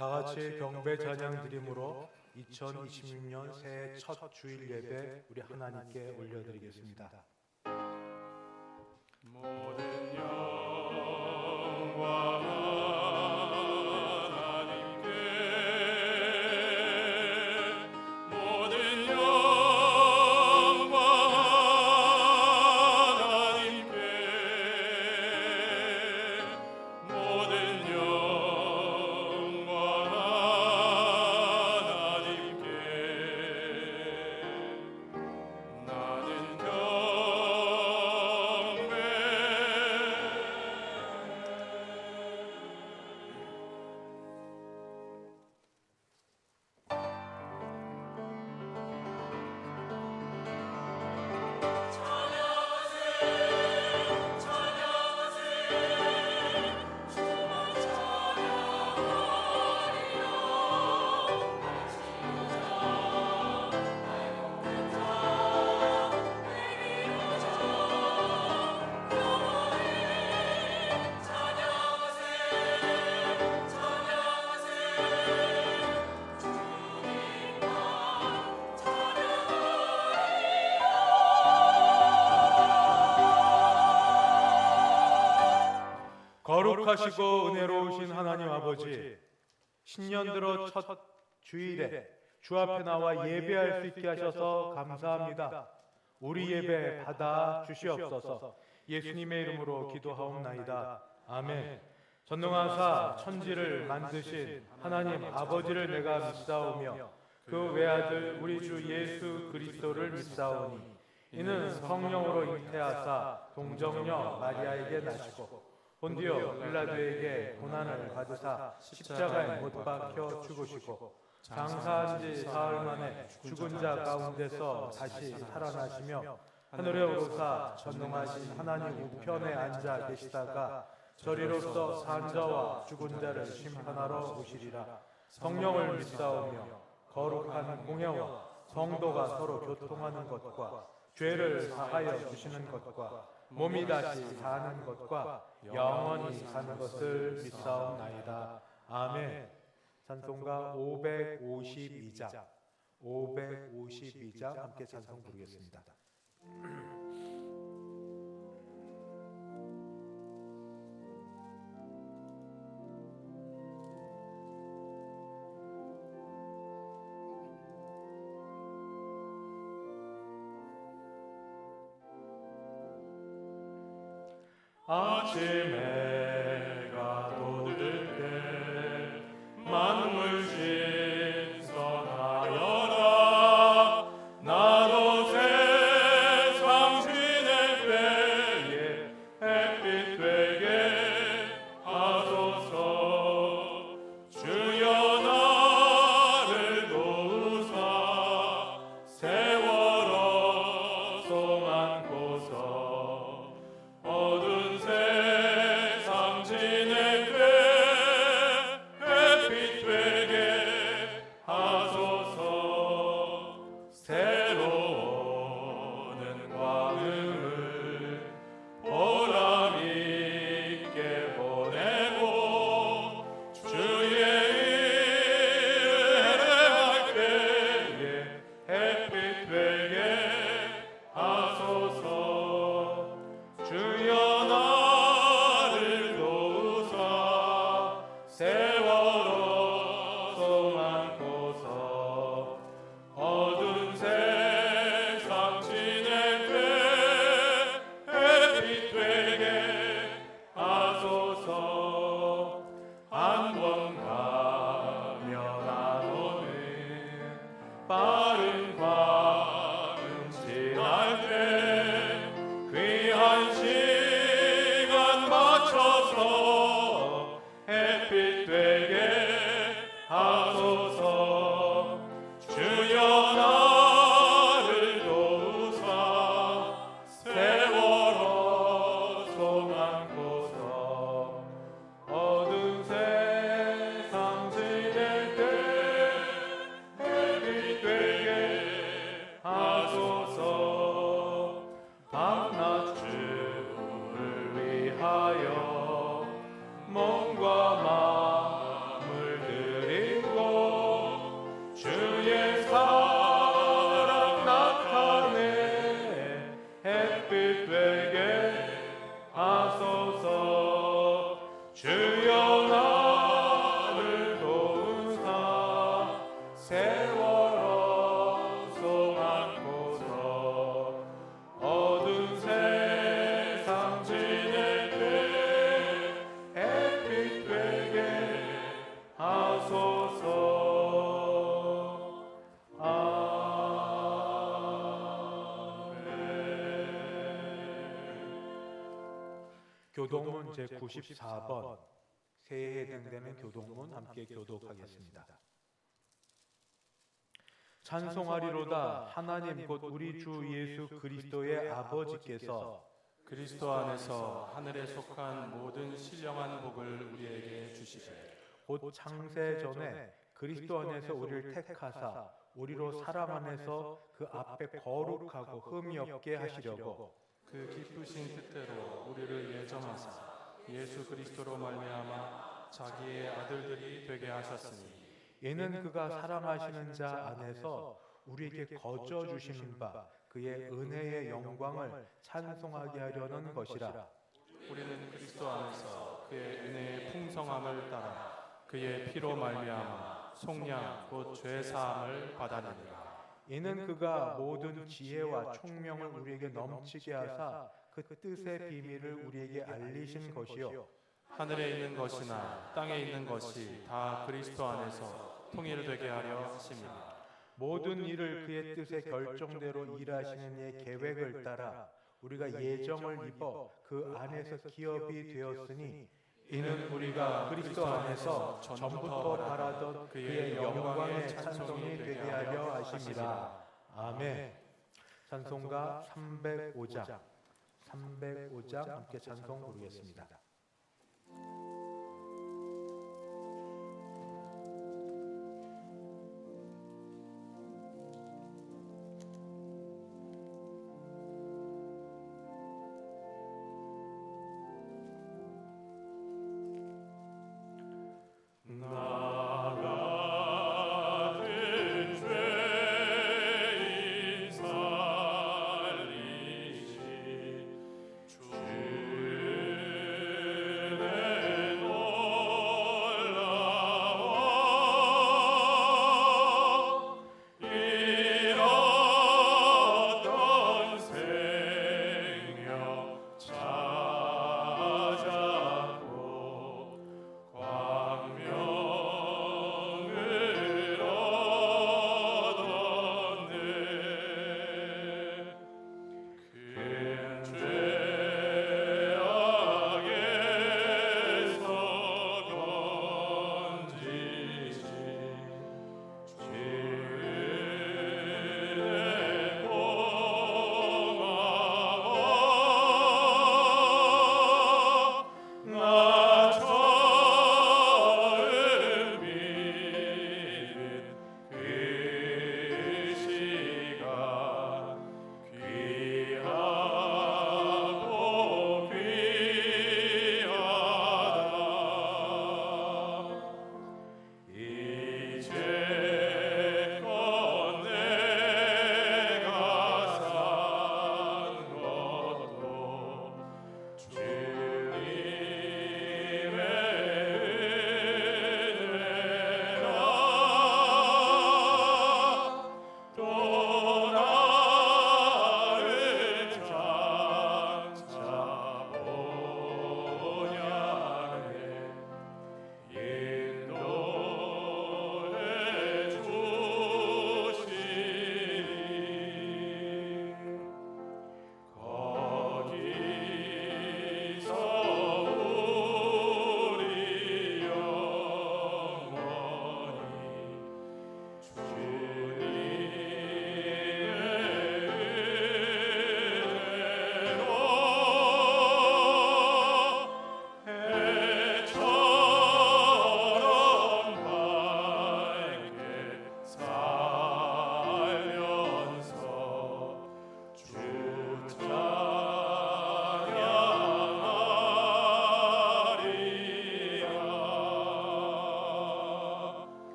다 같이 경배 찬양 드림으로 2026년 새해 첫 주일 예배 우리 하나님께 올려드리겠습니다. 모든 영광 하나님께, 모든 영광 하나님께, 모든 영광 하나님께. 나는 거룩하시고 은혜로우신 하나님 아버지, 신년 들어 첫 주일에 주 앞에 나와 예배할 수 있게 하셔서 감사합니다. 우리 예배 받아 주시옵소서. 예수님의 이름으로 기도하옵나이다. 아멘. 전능하사 천지를 만드신 하나님 아버지를 내가 믿사오며 그 외아들 우리 주 예수 그리스도를 믿사오니 이는 성령으로 잉태하사 동정녀 마리아에게 나시고 본디오 빌라도에게 고난을 받으사 십자가에 못 박혀 죽으시고 장사한 지 사흘 만에 죽은 자 가운데서 다시 살아나시며 하늘에 오르사 전능하신 하나님 우편에 앉아 계시다가 저리로서 산 자와 죽은 자를 심판하러 오시리라. 성령을 믿사오며 거룩한 공회와 성도가 서로 교통하는 것과 죄를 사하여 주시는 것과 몸이 다시 사는 것과 영원히 사는 것을 믿사옵나이다. 아멘. 찬송가 552장 552장 함께 찬송 부르겠습니다. 아침에 해가 돋을 때 만물 신선하여라. 나도 세상 지낼 때에 햇빛 되게 하소서. 주여 나를 도우사 세월호 송 안고서 어두운 세상 지낼 때 햇빛 교동문 제94번 새해에 해당되는 교동문 함께 교독하겠습니다. 찬송하리로다. 하나님 곧 우리 주 예수 그리스도의 아버지께서 그리스도 안에서 하늘에 속한 모든 신령한 복을 우리에게 주시되 곧 창세 전에 그리스도 안에서 우리를 택하사 우리로 사랑 안에서 그 앞에 거룩하고 흠이 없게 하시려고 그 기쁘신 뜻대로 우리를 예정하사 예수 그리스도로 말미암아 자기의 아들들이 되게 하셨으니 이는 그가 사랑하시는 자 안에서 우리에게 거저 주시는 바 그의 은혜의 영광을 찬송하게 하려는 것이라. 우리는 그리스도 안에서 그의 은혜의 풍성함을 따라 그의 피로 말미암아 속량 곧 죄 사함을 받았느니라. 이는 그가 모든 지혜와 총명을 우리에게 넘치게 하사 그 뜻의 비밀을 우리에게 알리신 것이요 하늘에 있는 것이나 땅에 있는 것이 다 그리스도 안에서 통일되게 하려 하심이라. 모든 일을 그의 뜻의 결정대로 일하시는 이의 계획을 따라 우리가 예정을 입어 그 안에서 기업이 되었으니 이는 우리가 그리스도 안에서 전부터 바라던 그의 영광의 찬송이 되게 하려 하심이라. 아멘. 찬송가 305장 함께 찬송 부르겠습니다.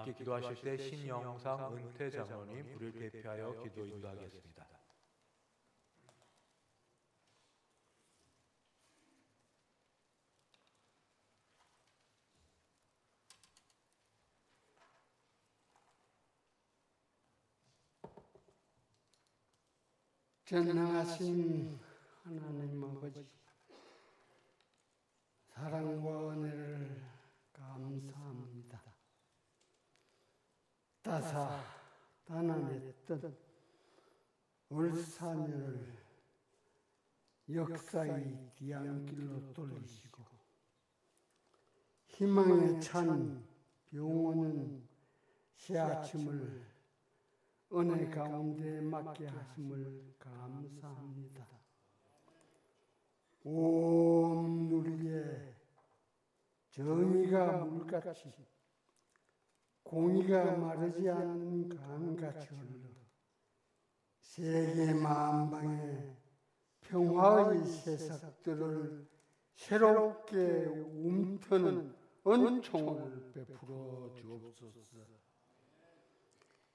함께 기도하실 때 신영상 은퇴 장로님 우리를 대표하여 기도 인도하겠습니다. 전능하신 하나님 아버지, 사랑과 은혜를 감사합니다. 다사다난했던 울산을 역사의 뒤안길로 돌리시고 희망에 찬 병원은 새아침을 은혜 가운데 맞게 하심을 감사합니다. 온 누리에 정의가 물같이 공의가 마르지 않는 강같이 흘러 세계 만방에 평화의 새싹들을 새롭게 움트는 은총을 베풀어 주옵소서.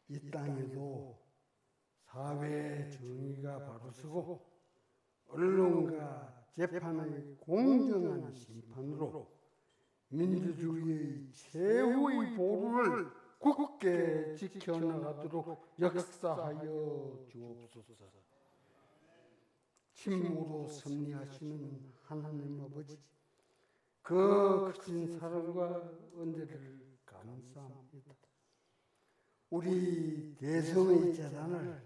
이 땅에도 사회의 정의가 바로 서고 언론과 재판의 공정한 심판으로 민주주의의 최후의 보루를 굳게 지켜나가도록 역사하여 주옵소서. 침무로 섭리하시는 하나님 아버지, 그 크신 사랑과 은혜를 감사합니다. 우리 대성의 재단을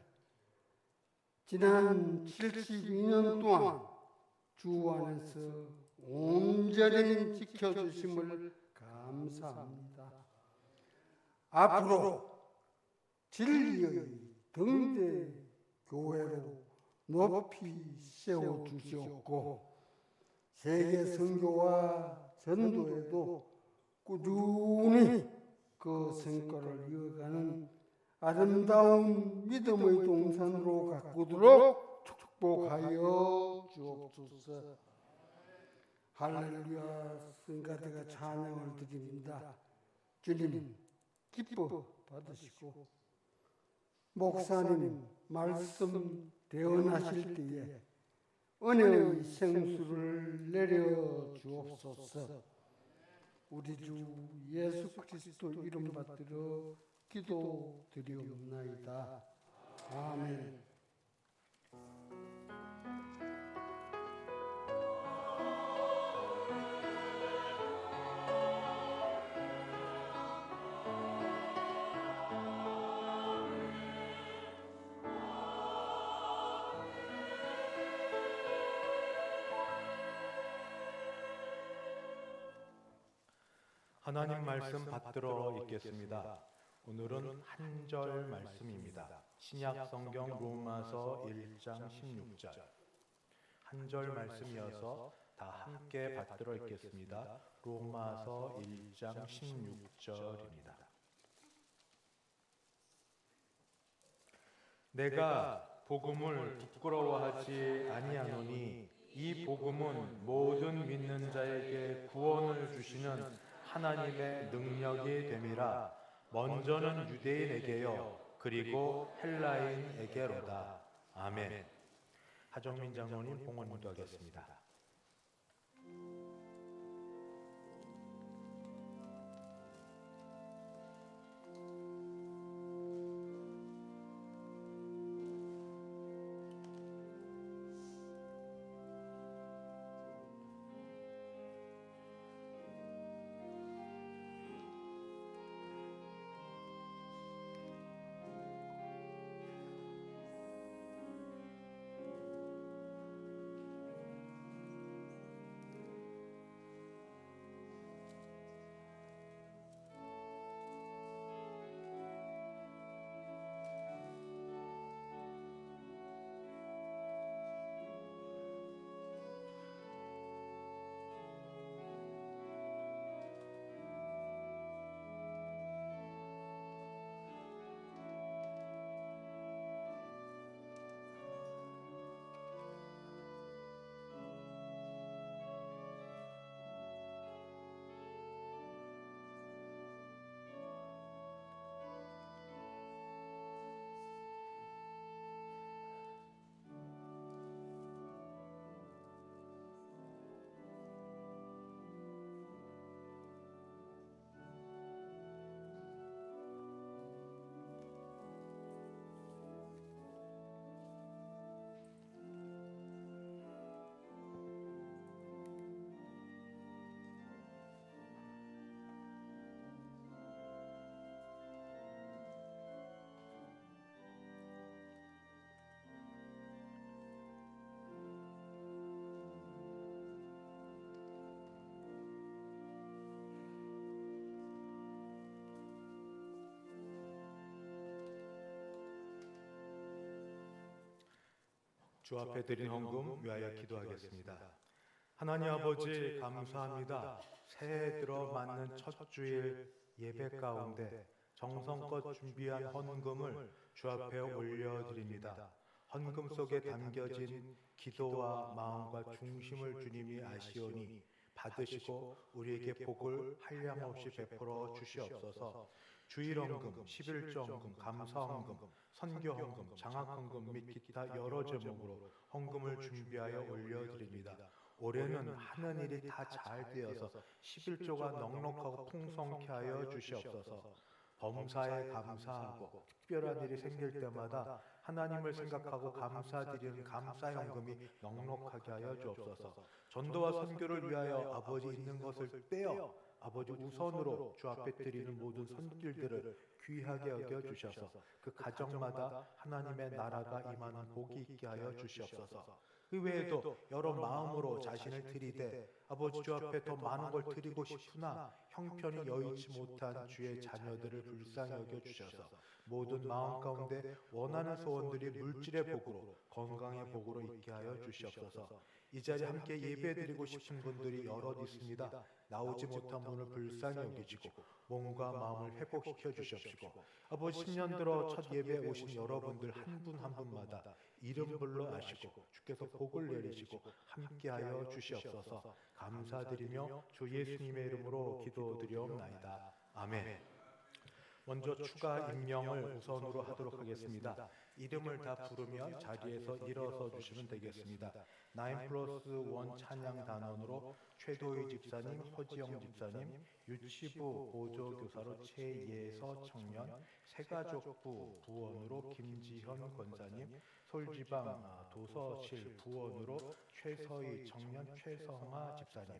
지난 72년 동안 주 안에서 온전히 지켜주심을 감사합니다. 앞으로 진리의 등대 교회로 높이 세워주시옵고 세계 선교와 전도에도 꾸준히 그 성과를 이어가는 아름다운 믿음의 동산으로 가꾸도록 축복하여 주옵소서. 할렐루야. 성가대가 찬양을 드립니다. 주님 기뻐 받으시고 목사님 말씀 대언하실 때에 은혜의 생수를 내려 주옵소서. 우리 주 예수 그리스도 이름 받들어 기도드리옵나이다. 아멘. 하나님 말씀 받들어 읽겠습니다. 오늘은 한 절 말씀입니다. 신약 성경 로마서 1장 16절. 한 절 말씀이어서 다 함께 받들어 읽겠습니다. 로마서 1장 16절입니다. 내가 복음을 부끄러워하지 아니하노니 이 복음은 모든 믿는 자에게 구원을 주시는 하나님의 능력이 됨이라. 먼저는 유대인에게요 그리고 헬라인에게로다. 아멘. 하정민 장로님 봉헌 기도하겠습니다. 주 앞에 드린 헌금 위하여 기도하겠습니다. 하나님 아버지 감사합니다. 새해 들어 맞는 첫 주일 예배 가운데 정성껏 준비한 헌금을 주 앞에 올려드립니다. 헌금 속에 담겨진 기도와 마음과 중심을 주님이 아시오니 받으시고 우리에게 복을 한량없이 베풀어 주시옵소서. 주일헌금, 11조헌금, 감사헌금, 선교헌금, 장학헌금 및 기타 여러 제목으로 헌금을 준비하여 올려드립니다. 올해는 하는 일이 다 잘 되어서 11조가 넉넉하고 풍성케 하여 주시옵소서. 범사에 감사하고 특별한 일이 생길 때마다 하나님을 생각하고 감사드리는 감사현금이 넉넉하게 하여 주옵소서. 전도와 선교를 위하여 아버지 있는 것을 떼어 아버지 우선으로 주 앞에 드리는 모든 손길들을 귀하게 여겨 주셔서 그 가정마다 하나님의 나라가 임하는 복이 있게 하여 주시옵소서. 그 외에도 여러 마음으로 자신을 드리되 아버지 주 앞에 더 많은 걸 드리고 싶으나 형편이 여의치 못한 주의 자녀들을 불쌍히 여겨 주셔서 모든 마음 가운데 원하는 소원들이 물질의 복으로 건강의 복으로 있게 하여 주시옵소서. 이 자리에 함께 예배드리고 싶은 분들이 여럿 있습니다. 나오지 못한 분을 불쌍히 여기시고 몸과 마음을 회복시켜 주시옵시고 아버지 10년 들어 첫 예배에 오신 여러분들 한 분 한 분마다 이름 불러 아시고 주께서 복을 내리시고 함께하여 주시옵소서. 감사드리며 주 예수님의 이름으로 기도드리옵나이다. 아멘. 먼저 추가 임명을 우선으로 하도록 하겠습니다. 이름을 다 부르며 자리에서 일어서 주시면 되겠습니다. 9+1 찬양 단원으로 최도희 집사님, 허지영 집사님, 유치부 보조교사로 최예서 청년, 새가족부 부원으로 김지현 권사님, 서울지방 도서실 부원으로 최서희 청년, 최성아 집사님,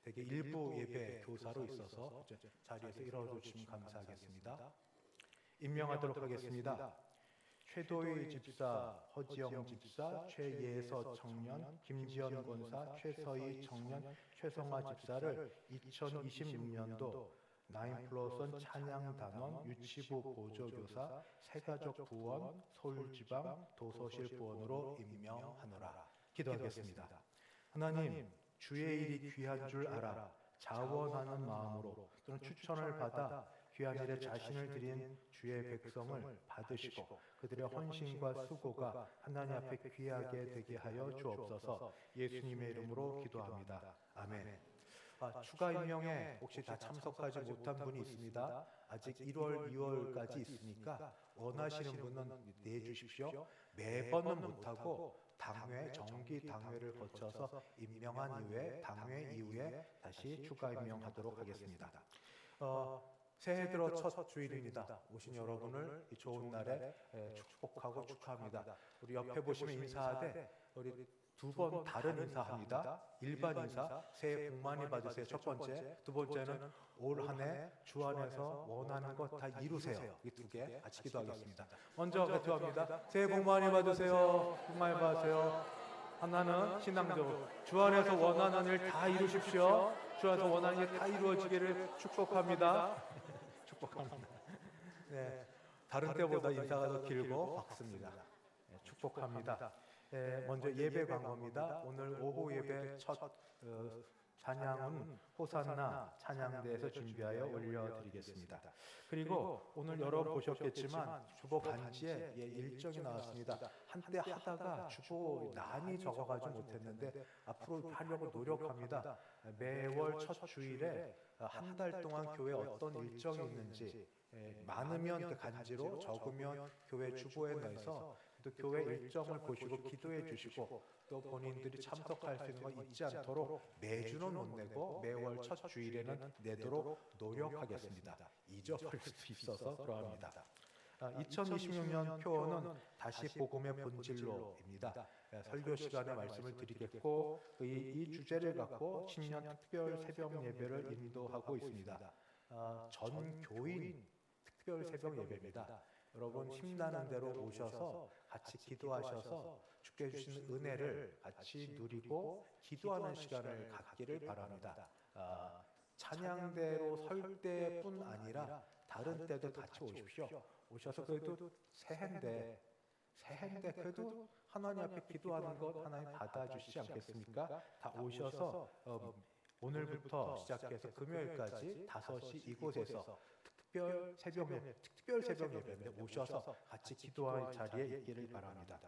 대개 일부 예배 교사로 있어서 자리에서 일어서 주시면 감사하겠습니다. 임명하도록 하겠습니다. 최도희 집사, 허지영 집사, 최예서 청년, 김지연 권사, 최서희 청년, 최성아 집사를 2026년도 9+1 찬양단원 유치부 보조교사, 새가족 부원, 서울지방 도서실 부원으로 임명하노라. 기도하겠습니다. 하나님, 주의 일이 귀한 줄 알아 자원하는 마음으로 또는 추천을 받아 귀한 일에 자신을 드린 주의 백성을 받으시고 그들의 헌신과 수고가 하나님 앞에 귀하게 되게 하여 주옵소서. 예수님의 이름으로 기도합니다. 아멘. 추가 임명에 혹시 다 참석하지 못한 분이 있습니다. 아직 1월, 2월까지 있으니까 원하시는 분은 내주십시오. 매번은 못하고 당회, 정기 당회를 거쳐서 임명한 이후에 당회 이후에 다시 추가 임명하도록 하겠습니다. 새해 들어 첫 주일입니다. 오신 여러분을 이 좋은 날에 축복하고 축하합니다. 우리 옆에 보시면 인사하되 우리 두 번 다른 인사합니다. 일반 인사, 새해 복 많이 받으세요. 첫 번째. 두 번째는 올 한 해 주 안에서 원하는 것 다 이루세요. 이 두 개 같이 기도하겠습니다. 먼저 기도합니다. 새해 복 많이 받으세요. 복 많이 받으세요. 하나는 신앙적으로 주 안에서 원하는 일 다 이루십시오. 주 안에서 원하는 일 다 이루어지기를 축복합니다. 축복합니다. 네, 다른 때보다 인사가 더 길고 박습니다. 네, 축복합니다. 먼저 예배 광고입니다. 오늘 오후 예배 첫 찬양은 호산나 찬양대에서 준비하여 올려드리겠습니다. 그리고 오늘 여러분 보셨겠지만 주보 반지에 일정이 나왔습니다. 한때 하다가 주보 난이 적어가지 못했는데 앞으로 하려고 노력합니다. 매월 첫 주일에 한 달 동안 교회 어떤 일정이 있는지 많으면 그 간지로 적으면 교회 주보에 넣어서 또 교회 일정을 보시고 기도해 주시고 또 본인들이 참석할 수 있는 거 잊지 않도록 매주는 못 내고 매월 첫 주일에는 내도록 노력하겠습니다. 잊어버릴 수 있어서 그러합니다. 2026년 표어는 다시 복음의 본질로입니다. 설교 시간에 말씀을 드리겠고 이 주제를 갖고 신년 특별 새벽 예배를 인도하고 있습니다. 전 교인 특별 새벽 예배입니다. 여러분 힘나는 대로 오셔서 같이 기도하셔서 주께 주신 은혜를 같이 누리고 기도하는 시간을 갖기를 바랍니다. 찬양대로 설 때뿐 아니라 다른 때도 같이 오십시오. 오셔서 그래도 새해인데 새해인데 그래도 하나님 앞에 기도하는 것 하나님 받아주시지 않겠습니까? 다 오셔서 오늘부터 시작해서 금요일까지 5시 이곳에서 특별 새벽 예배인데 오셔서 같이 기도할 자리에 있기를 바랍니다.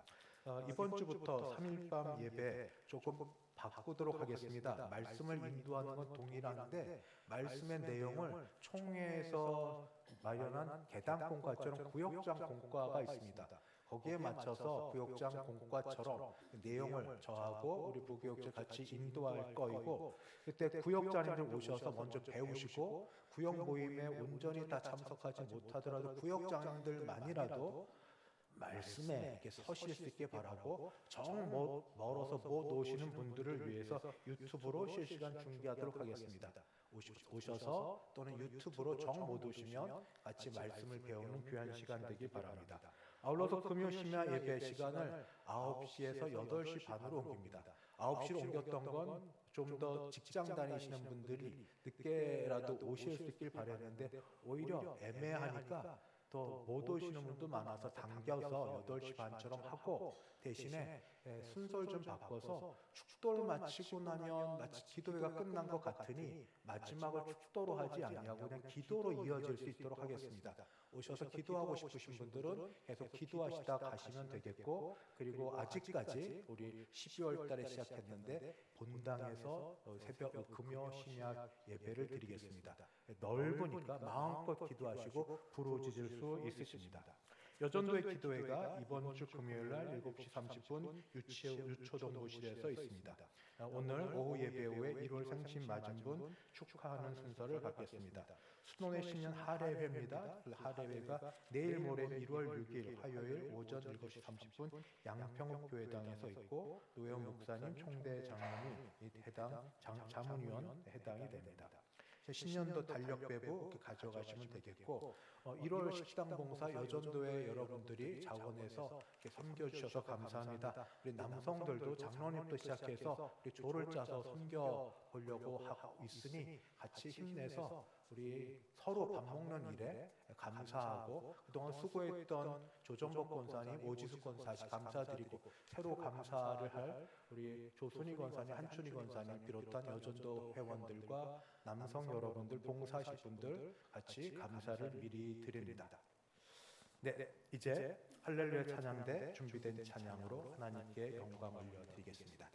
이번 주부터 3일밤 예배 조금 바꾸도록 하겠습니다. 말씀을 인도하는 건 동일한데 말씀의 내용을 총회에서 마련한 개당 공과처럼 구역장 공과가 있습니다. 거기에 맞춰서 구역장 공과처럼 내용을 저하고 우리 부교육자 같이 인도할 거이고, 그때 구역장님들 오셔서 먼저 배우시고 구역 모임에 온전히 다 참석하지 못하더라도 구역장님들만이라도 말씀에 이렇게 서실 수 있게 바라고, 멀어서 못 오시는 분들을 위해서 유튜브로 실시간 중계하도록 하겠습니다. 오셔서 또는 유튜브로 못 오시면 같이 말씀을 배우는 귀한 시간 되길 바랍니다. 아울러서 금요 심야 예배 시간을 9시에서 8시 반으로 옮깁니다. 9시로 옮겼던 건 좀 더 직장 다니시는 분들이 늦게라도 오실 수 있길 바랬는데 오히려 애매하니까 더 못 오시는 분도 많아서 당겨서 8시 반처럼 하고, 대신에 순서를 좀 바꿔서 축도를 마치고 나면 마치 기도회가 끝난 것 같으니 마지막을 축도로 하지 아니하고 그냥 기도로 이어질 수 있도록 하겠습니다. 오셔서 기도하고 싶으신 분들은 계속 기도하시다 가시면 되겠고, 그리고 아직까지 우리 12월 달에 시작했는데 본당에서 금요 심야 예배를 드리겠습니다. 넓으니까 마음껏 기도하시고 부르짖을 수 있으십니다. 여전도의 기도회가 이번 주 금요일 날 7시 30분 유초동부실에서 있습니다. 오늘 오후 예배 후에 1월 생신 맞은 분 축하하는 순서를 갖겠습니다. 수노의 신년 하례회입니다. 하례회가 내일 모레 1월 6일 화요일 오전 7시 30분 양평교회당에서 있고, 노영 목사님 총대 장로님 해당 자문위원 해당이 됩니다. 신년도 달력 배부 가져가시면 되겠고, 1월 식당 봉사 여전도회 여러분들이 자원해서 섬겨주셔서 감사합니다. 우리 남성들도 장로님도 시작해서 우리 조를 짜서 섬겨보려고 하고 있으니 같이 힘내서 우리 서로 밥 먹는 일에 감사하고, 그동안 수고했던 조정복 권사님, 오지수 권사님 감사드리고, 새로 감사를 할 우리 조순희 권사님, 한춘희 권사님 비롯한 여전도 회원들과 남성 여러분들, 봉사하실 분들 같이 감사를 미리 드립니다. 네, 이제 할렐루야 찬양대 준비된 찬양으로 하나님께 영광 올려드리겠습니다.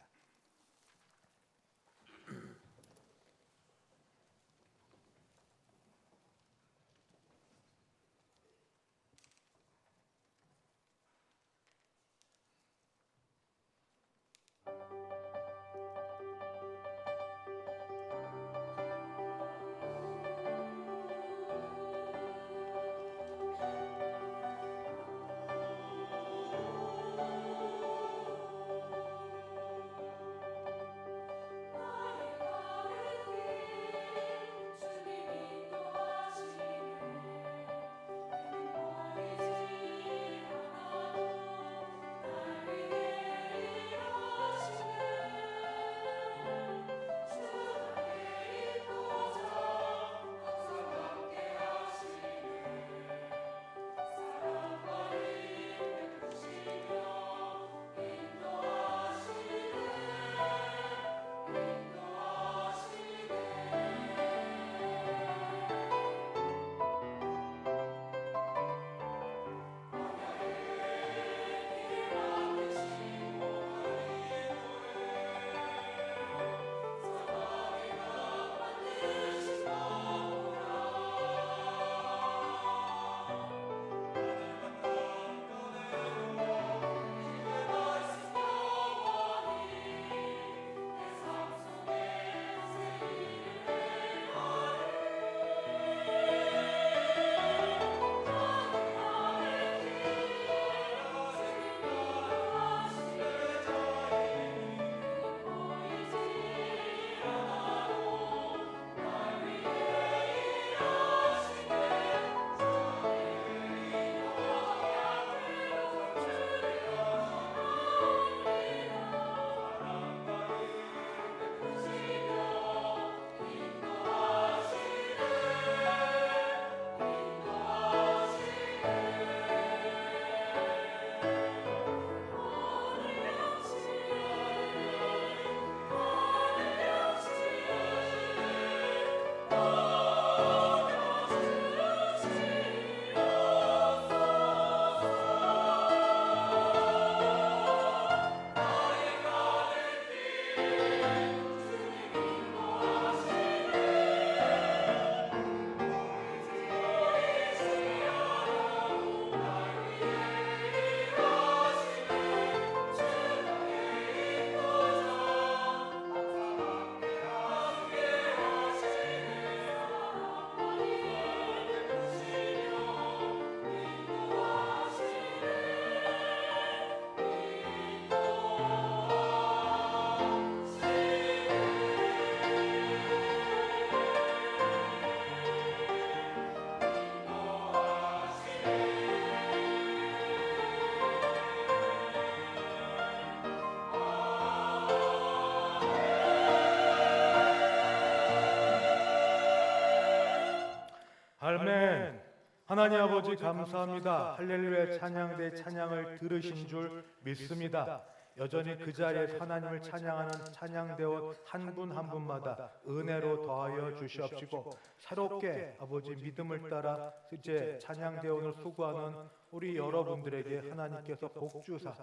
하나님 아버지 감사합니다. 할렐루야 찬양대 찬양을 들으신 줄 믿습니다. 여전히 그 자리에 하나님을 찬양하는 찬양대원 한 분 한 분마다 은혜로 더하여 주시옵시고, 새롭게 아버지 믿음을 따라 이제 찬양대원을 수고하는 우리 여러분들에게 하나님께서 복주사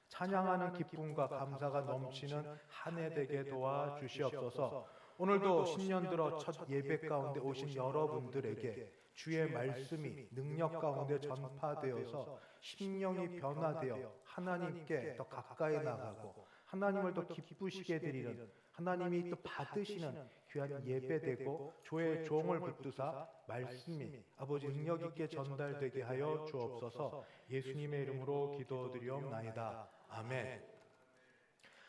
찬양하는 기쁨과 감사가 넘치는 한 해 되게 도와주시옵소서. 오늘도 신년 들어 첫 예배 가운데 오신 여러분들에게 주의 말씀이 능력 가운데 전파되어서 심령이 변화되어 하나님께 더 가까이 나가고 하나님을 더 기쁘시게 드리는, 하나님이 또 받으시는 귀한 예배되고 주의 종을 붙드사 말씀이 아버지 능력 있게 전달되게 하여 주옵소서. 예수님의 이름으로 기도드리옵나이다. 아멘.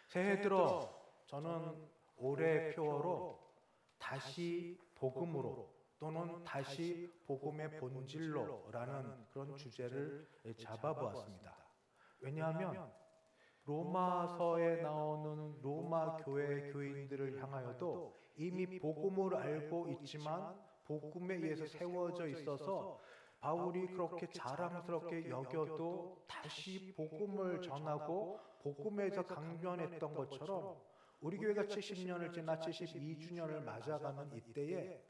새해 들어 저는 올해 표어로 다시 복음으로 또는 다시 복음의 본질로라는 그런 주제를 잡아보았습니다. 왜냐하면 로마서에 나오는 로마 교회 교인들을 향하여도 이미 복음을 알고 있지만 복음에 의해서 세워져 있어서 바울이 그렇게 자랑스럽게 여겨도 다시 복음을 전하고 복음에서 강변했던 것처럼 우리 교회가 70년을 지나 72주년을 맞아가는 이때에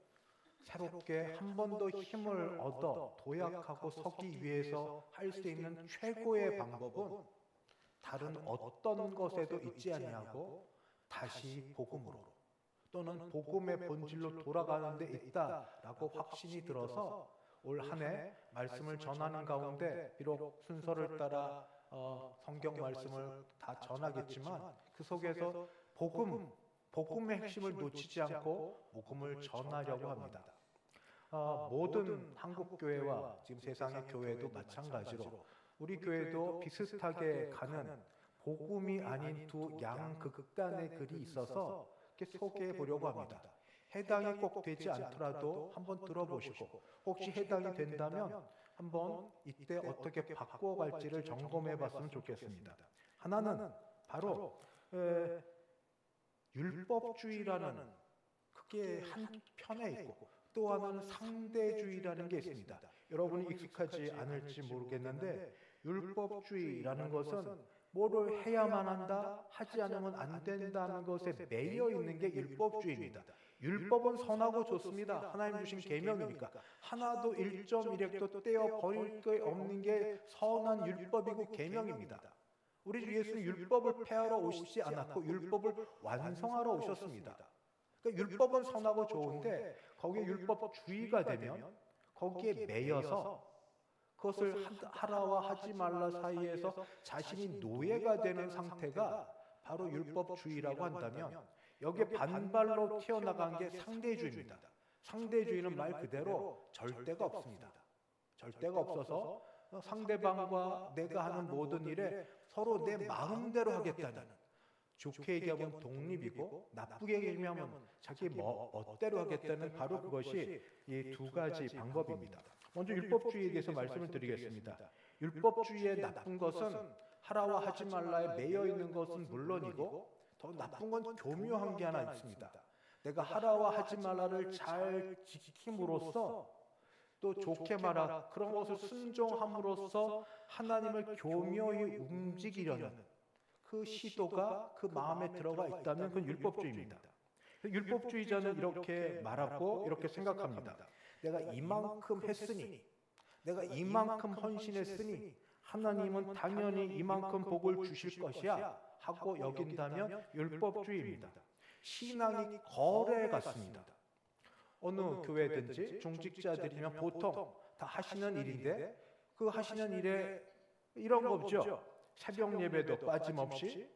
새롭게 한 번 더 힘을 얻어 도약하고 서기 위해서 할 수 있는 최고의 방법은 다른 어떤 것에도 있지 아니하고 다시 복음으로 또는 복음의 본질로 돌아가는 데 있다라고 확신이 들어서 올 한 해 말씀을 전하는 가운데 비록 순서를 따라 성경 말씀을 다 전하겠지만 그 속에서 복음의 핵심을 놓치지 않고 복음을 전하려고 합니다. 모든 한국 교회와 지금 세상의 교회도 마찬가지로 우리 교회도 비슷하게 가는 복음이 아닌 두 양극단의 글이 있어서 이렇게 소개해 보려고 합니다. 해당이 꼭 되지 않더라도 한번 들어보시고 혹시 해당이 된다면 한번 이때 어떻게 바꿔갈지를 점검해 봤으면 좋겠습니다. 하나는 바로 율법주의라는 그게 한편에 있고 또 하나는 상대주의라는 게 있습니다. 여러분이 익숙하지 않을지 모르겠는데 율법주의라는 것은 뭐를 해야만 한다, 하지 않으면 안 된다는 것에 매여 있는 게 율법주의입니다. 율법은 선하고 좋습니다. 하나님 주신 계명이니까 하나도 1.1획도 떼어 버릴 게 없는 게 선한 율법이고 계명입니다. 우리 주 예수는 율법을 폐하러 오시지 않았고 율법을 완성하러 오셨습니다. 그러니까 율법은 선하고 좋은데 거기에 율법주의가 되면 거기에 매여서 그것을 하라와 하지 말라 사이에서 자신이 노예가 되는 상태가 바로 율법주의라고 한다면 여기에 반발로 튀어나간 게 상대주의입니다. 상대주의는 말 그대로 절대가 없습니다. 절대가 없어서 상대방과 내가 하는 모든 일에 서로 내 마음대로 하겠다는, 좋게 얘기하면 독립이고 나쁘게 얘기하면 자기 멋대로 하겠다는 바로 그것이 이 두 가지 방법입니다. 먼저 율법주의에 대해서 말씀을 드리겠습니다. 율법주의의 나쁜 것은 하라와 하지 말라에 매여 있는 것은 물론이고 더 나쁜 건 교묘한 게 하나 있습니다. 내가 하라와 하지 말라를 잘 지킴으로써 또 좋게 말하 그런 것을 순종함으로써 하나님을 교묘히 움직이려는 그 시도가 그 마음에 들어가 있다면 그건 율법주의입니다. 율법주의자는 이렇게 말하고 이렇게 생각합니다. 내가 이만큼 했으니, 내가 이만큼 헌신했으니 하나님은 당연히 이만큼 복을 주실 것이야 하고 여긴다면 율법주의입니다. 신앙이 거래 같습니다. 어느 교회든지 중직자들이면 보통 다 하시는 일인데 그 하시는 일에 이런 거 없죠. 새벽 예배도 빠짐없이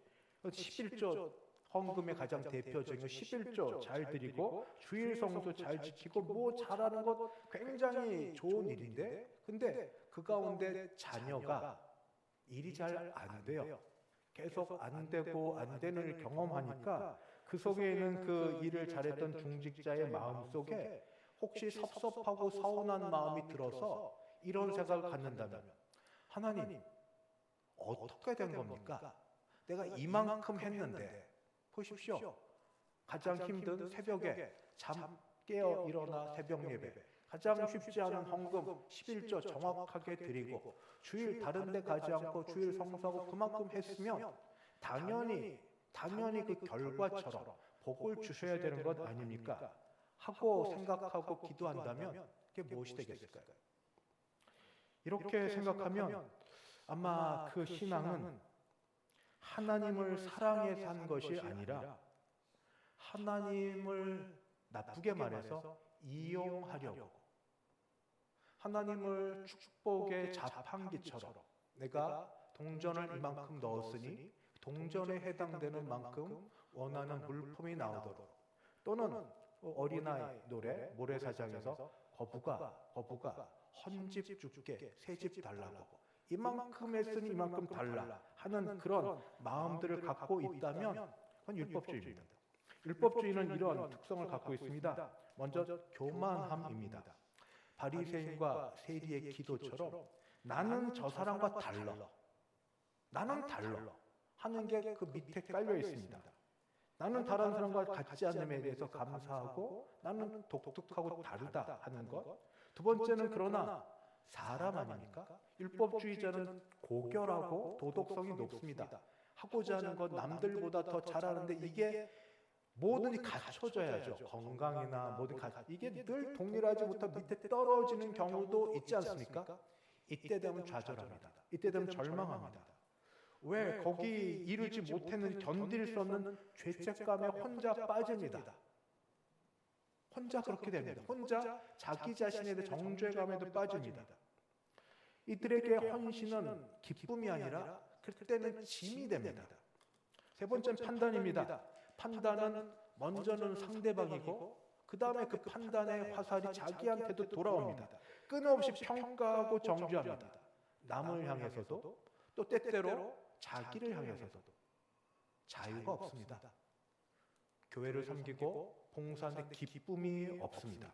11조 헌금의 가장 대표적인 11조 잘 드리고 주일 성수 잘 지키고 뭐 잘하는 것 굉장히 좋은 일인데 근데 그 가운데 자녀가 일이 잘 안 돼요. 계속 안 되고 안 되는 일 경험하니까 그 속에 있는 그 일을 잘했던 중직자의 마음 속에 혹시 섭섭하고 서운한 마음이 들어서 이런 생각을 갖는다면 하나님 어떻게 된 겁니까? 내가 이만큼 했는데 보십시오. 가장 힘든 새벽에 잠 깨어 일어나 새벽 예배 가장 쉽지 않은 헌금 11조 정확하게 드리고 주일 다른 데 가지 않고 주일 성수하고 그만큼 했으면 당연히 그 결과처럼 복을 주셔야 되는 것 아닙니까? 하고 생각하고 기도한다면 그게 무엇이 되겠을까요? 이렇게 생각하면 아마 그 신앙은 하나님을 사랑해서 한 것이 아니라 하나님을 나쁘게 말해서 이용하려고, 하나님을 축복의 자판기처럼 내가 동전을 이만큼 넣었으니 동전에 해당되는 만큼 원하는 물품이 나오도록, 또는 어린아이 노래 모래사장에서 거부가 헌집 줄게 새집 달라고, 이만큼 했으니 이만큼 달라 하는 그런 마음들을 갖고 있다면 그건 율법주의입니다. 율법주의는 이런 특성을 갖고 있습니다. 먼저 교만함입니다. 바리새인과 세리의 기도처럼 나는 저 사람과 달라, 나는 달라 하는 게 그 밑에 깔려 있습니다. 나는 다른 사람과 같지 않음에 대해서 감사하고 나는 독특하고 다르다 하는 것. 두 번째는 그러나 사람 아닙니까? 율법주의자는 고결하고 도덕성이 높습니다. 하고자 하는 것 남들보다 더 잘하는데 이게 뭐든지 갖춰져야죠. 건강이나 뭐든 이게 늘 동일하지 못하고 밑에 떨어지는 경우도 있지 않습니까? 이때 되면 좌절합니다. 이때 되면 절망합니다. 왜 거기 이르지 못했는 견딜 수 없는 죄책감에 혼자 빠집니다. 혼자 그렇게 됩니다. 혼자 자기 자신에 대해 정죄감에도 빠집니다. 이들에게 헌신은 기쁨이 아니라 그때는 짐이 됩니다. 세 번째는 판단입니다. 판단은 먼저는 상대방이고 그 다음에 그 판단의 화살이 자기한테도 돌아옵니다. 끊임없이 평가하고 정죄합니다. 남을 향해서도 또 때때로 자기를 향해서도 자유가 없습니다. 교회를 섬기고 봉사하는데 기쁨이 없습니다.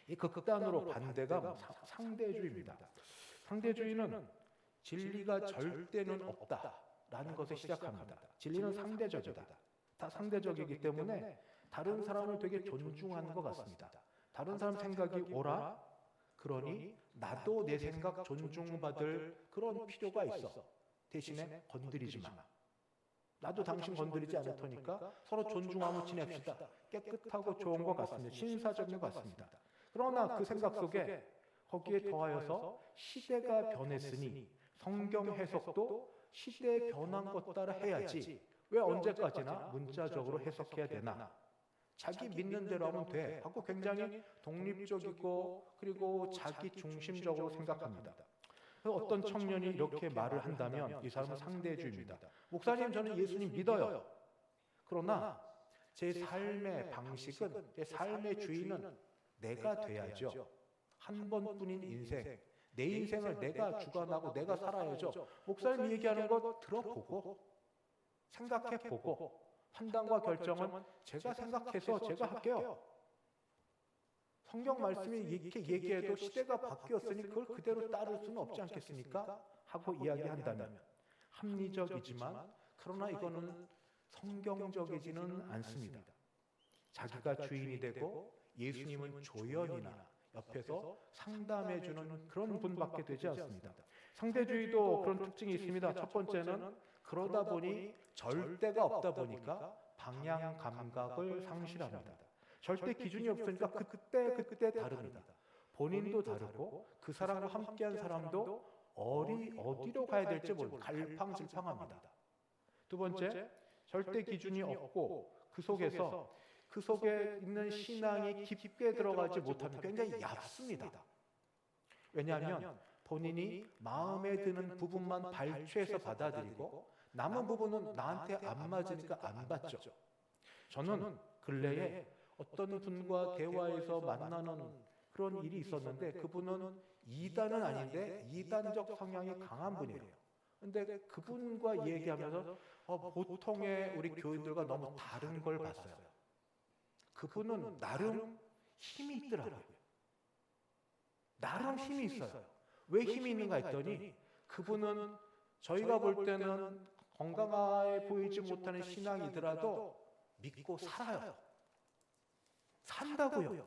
이 극단으로 반대가 상대주의입니다. 상대주의는 진리가 절대는 없다라는 것에 시작합니다. 진리는 상대적이다. 다 상대적이기 때문에 다른 사람을 되게 존중하는 것 같습니다. 다른 사람 생각이 옳아? 그러니 나도 내 생각 존중받을 그런 필요가 있어. 대신에 건드리지 마. 나도 당신 건드리지 않을 테니까 서로 존중하며 지냅시다. 깨끗하고 좋은 것 같습니다. 신사적인 것 같습니다. 그러나 그 생각 속에 거기에 더하여서 시대가 변했으니 성경 해석도 시대에 변한 것 따라 해야지. 왜 언제까지나 문자적으로 해석해야 되나? 자기 믿는 대로 하면 돼 하고 굉장히 독립적이고 그리고 자기 중심적으로 생각합니다. 어떤 청년이 이렇게 말을 한다면 이 사람은 상대주의입니다. 목사님, 저는 예수님 믿어요. 그러나 제 삶의 방식은, 제 삶의 주인은 내가 돼야죠. 한 번뿐인 인생, 내 인생을 내가 주관하고 내가 살아야죠. 목사님이 얘기하는 거 들어보고 생각해보고 판단과 결정은 제가 생각해서 제가 할게요. 성경 말씀이 이렇게 얘기해도 시대가 바뀌었으니 그걸 그대로 따를 수는 없지 않겠습니까? 하고 이야기한다면 합리적이지만 그러나 이거는 성경적이지는 않습니다. 자기가 주인이 되고 예수님은 조연이나 옆에서 상담해주는 그런 분밖에 되지 않습니다. 상대주의도 그런 특징이 있습니다. 첫 번째는 그러다 보니 절대가 없다 보니까 방향 감각을 상실합니다. 절대 기준이 없으니까 그때 다릅니다. 본인도 다르고 그 사람과 함께한 사람도 어디로 가야 될지 모르고 갈팡질팡합니다. 두 번째, 절대 기준이 없고 그 속에 있는 신앙이 깊게 들어가지 못하면 굉장히 얕습니다. 왜냐하면 본인이 마음에 드는 부분만 발췌해서 받아들이고 남은 부분은 나한테 안 맞으니까 안 받죠. 저는 근래에 어떤 분과 대화에서 만나는 그런 일이 있었는데 그분은 이단은 아닌데 이단적 성향이 강한 분이에요. 근데 그분과 얘기하면서 보통의 우리 교인들과 너무 다른 걸 봤어요. 그분은 나름 힘이 있더라고요. 나름 힘이 있어요. 왜 힘이 있는가 했더니 그분은 저희가 볼 때는 건강해 보이지 못하는 신앙이더라도 믿고 살아요. 산다고요.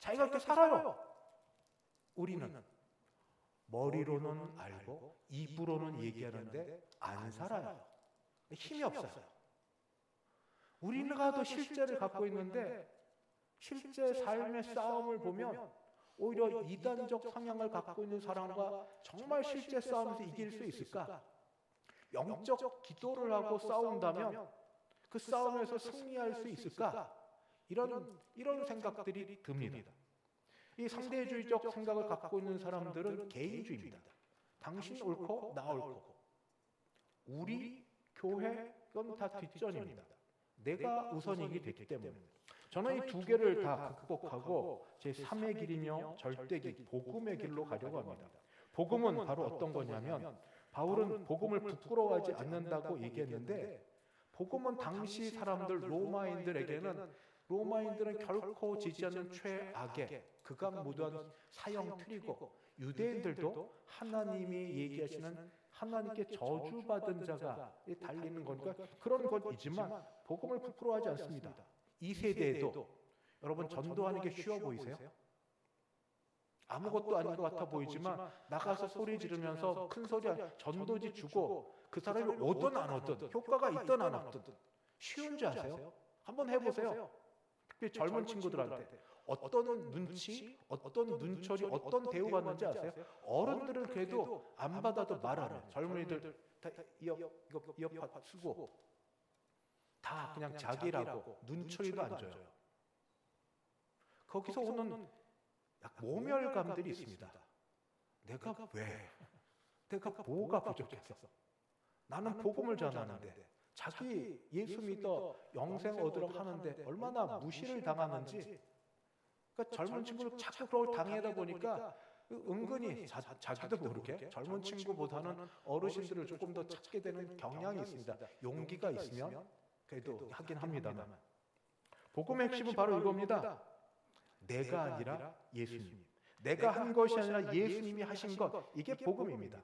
자기가 그렇게 살아요. 우리는 머리로는 알고 입으로는 얘기하는데 안 살아요. 힘이 없어요. 우리가 더 실제를 갖고 있는데 실제 삶의 싸움을 보면 오히려 이단적 성향을 갖고 있는 사람과 정말 실제 싸움에서 이길 수 있을까? 영적 기도를 하고 싸운다면 그 싸움에서 승리할 수 있을까? 이런 생각들이 듭니다. 이 상대주의적 생각을 갖고 있는 사람들은 개인주의입니다. 당신 옳고 나 옳고 우리 교회 이건 다 뒷전입니다. 내가 우선이기 됐기 때문에 저는 이 두 개를 다 극복하고 제 3의 길이며 절대길, 복음의 길로 가려고 합니다. 복음은 바로 어떤 거냐면 바울은 복음을 부끄러워하지 않는다고 얘기했는데 복음은 당시 사람들 로마인들은 결코 지지 않는 최악의 극악무도한 사형 틀이고 유대인들도 하나님이 얘기하시는 하나님께 저주받은 자가 달리는 거니까 그런 것이지만 복음을 부끄러워하지 않습니다. 이 세대에도 여러분 전도하는 게 쉬워 보이세요? 아무것도 아닌 것 같아 보이지만 나가서 소리 지르면서 큰 소리 전도지 주고 그 사람이 오든 안 오든 효과가 있든 안 없든 쉬운 줄 아세요? 한번 해보세요. 특히 젊은 친구들한테 어떤 눈치, 어떤 눈초리, 어떤 대우 받는지 아세요? 어른들은 그래도 안 받아도 말하는 젊은이들 다 이어팟 쓰고 다 그냥 자기라고 눈초리도 안 줘요. 거기서 오는 모멸감들이 있습니다. 내가 왜? 내가 뭐가 부족했어? 나는 복음을 전하는데 자기 예수 믿어 영생 얻으러 하는데 얼마나 무시를 당하는지 그러니까 젊은 친구를 자꾸 그걸 당하다 보니까 은근히 자기도 모르게 젊은 친구보다는 어르신들을 조금 더 찾게 되는 경향이 있습니다. 용기가 있으면 그래도 하긴 합니다만 복음의 핵심은 바로 이겁니다. 내가 아니라 예수님. 내가 한 것이 아니라 예수님이 하신 것. 이게 복음입니다.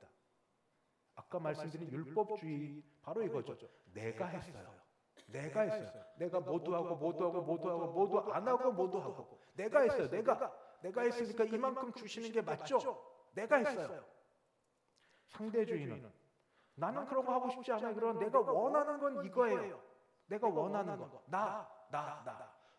아까 말씀드린 율법주의 바로 이거죠. 내가 했어요. 내가 했어요. 내가 모두 하고 모두 하고 모두 하고 모두 안 하고 모두 하고 내가 했어요. 내가 했으니까 이만큼 주시는 게 맞죠? 내가 했어요. 상대주의는 나는 그런 거 하고 싶지 않아요. 그러나 내가 원하는 건 이거예요. 내가 원하는 거. 나.